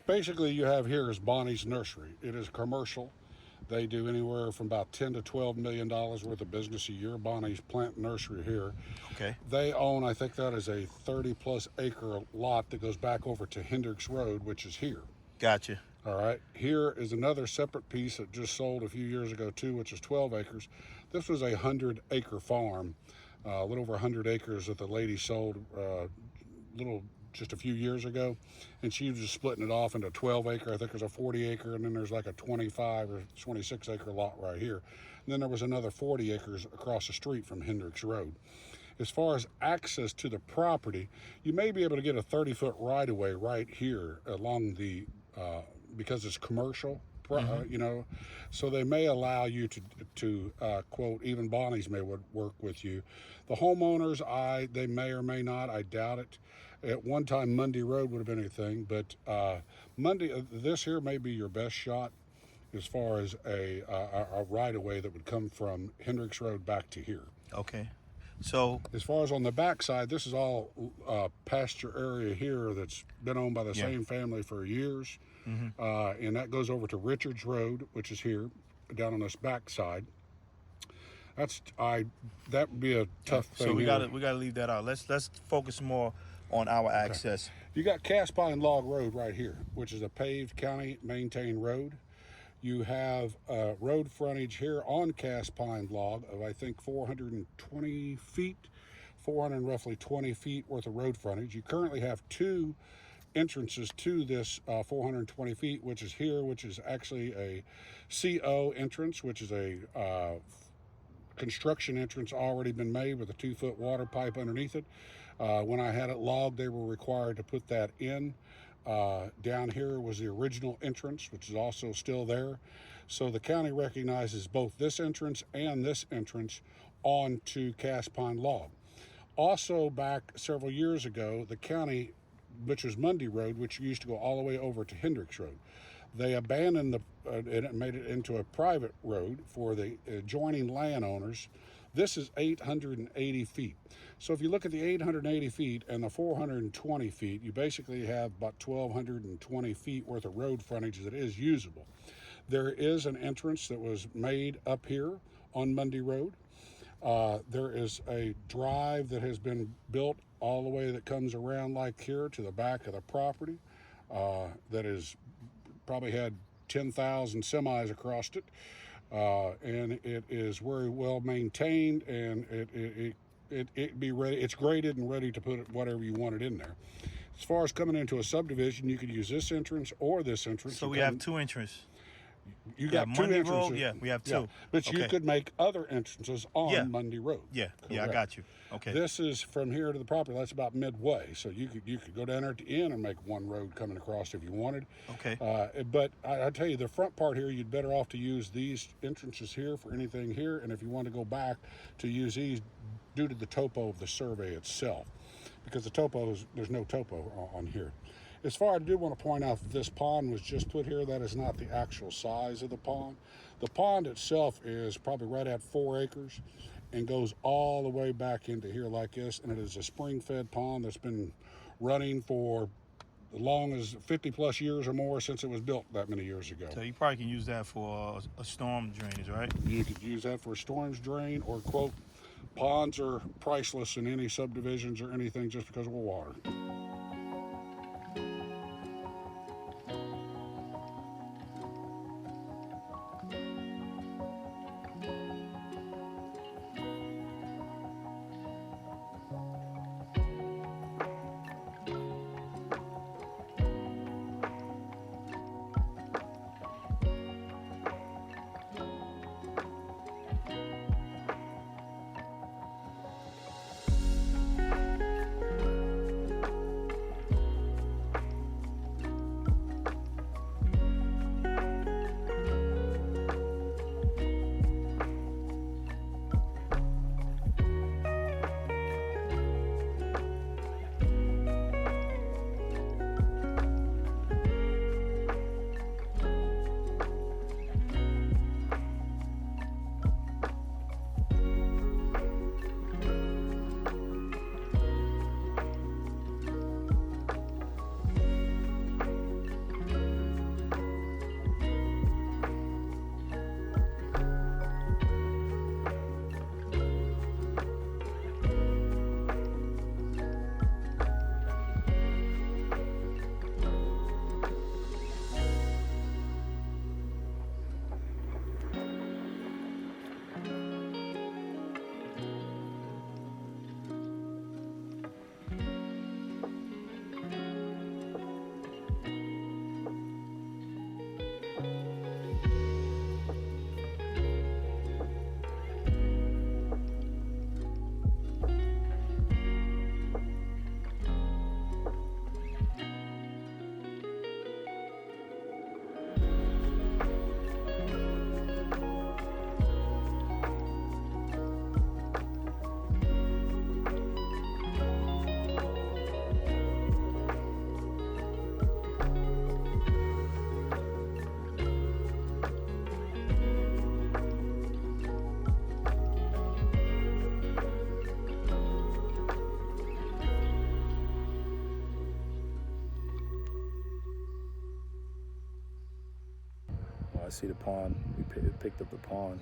Basically, you have here is Bonnie's Nursery. It is commercial. They do anywhere from about $10 to $12 million worth of business a year. Bonnie's Plant Nursery here. Okay. They own, I think that is a 30-plus acre lot that goes back over to Hendricks Road, which is here. Gotcha. All right. Here is another separate piece that just sold a few years ago too, which is 12 acres. This was a 100-acre farm, a little over 100 acres that the lady sold just a few years ago, and she was just splitting it off into 12 acre. I think there's a 40 acre, and then there's like a 25 or 26 acre lot right here. And then there was another 40 acres across the street from Hendricks Road. As far as access to the property, you may be able to get a 30-foot right-of-way right here along the, because it's commercial, so they may allow you to quote, even Bonnie's may would work with you. The homeowners, they may or may not, I doubt it. At one time, Mundy Road would have been a thing, but this here may be your best shot as far as a right-of-way that would come from Hendricks Road back to here. Okay. So as far as on the backside, this is all pasture area here that's been owned by the same family for years. Mm-hmm. And that goes over to Richards Road, which is here down on this backside. That would be a tough thing. So we gotta leave that out. Let's focus more on our access. You got Cast Pine Log Road right here, which is a paved county maintained road. You have road frontage here on Cast Pine Log of, I think, 420 feet, 420 feet worth of road frontage. You currently have two entrances to this 420 feet, which is here, which is actually a CO entrance, which is a construction entrance already been made with a 2-foot water pipe underneath it. When I had it logged, they were required to put that in. Down here was the original entrance, which is also still there. So the county recognizes both this entrance and this entrance onto Cast Pine Log. Also, back several years ago, the county, which was Mundy Road, which used to go all the way over to Hendricks Road, they abandoned and made it into a private road for the adjoining landowners. This is 880 feet. So if you look at the 880 feet and the 420 feet, you basically have about 1,220 feet worth of road frontage that is usable. There is an entrance that was made up here on Mundy Road. There is a drive that has been built all the way that comes around like here to the back of the property that is probably had 10,000 semis across it. And it is very well maintained, and it be ready. It's graded and ready to put whatever you wanted in there. As far as coming into a subdivision, you could use this entrance or this entrance. So we have two entrances. You got two entrances. Road, yeah, we have two. Yeah. But you could make other entrances on Mundy Road. Yeah, I got you. Okay. This is from here to the property. That's about midway. So you could go down there at the end and make one road coming across if you wanted. Okay. But I tell you, the front part here, you'd better off to use these entrances here for anything here. And if you want to go back, to use these due to the topo of the survey itself. Because there's no topo on here. As far as I do want to point out that this pond was just put here, that is not the actual size of the pond. The pond itself is probably right at 4 acres and goes all the way back into here like this. And it is a spring-fed pond that's been running for as long as 50 plus years or more since it was built that many years ago. So you probably can use that for a storm drainage, right? You could use that for a storms drain, or quote, ponds are priceless in any subdivisions or anything just because of the water. I see the pond. We picked up the pond.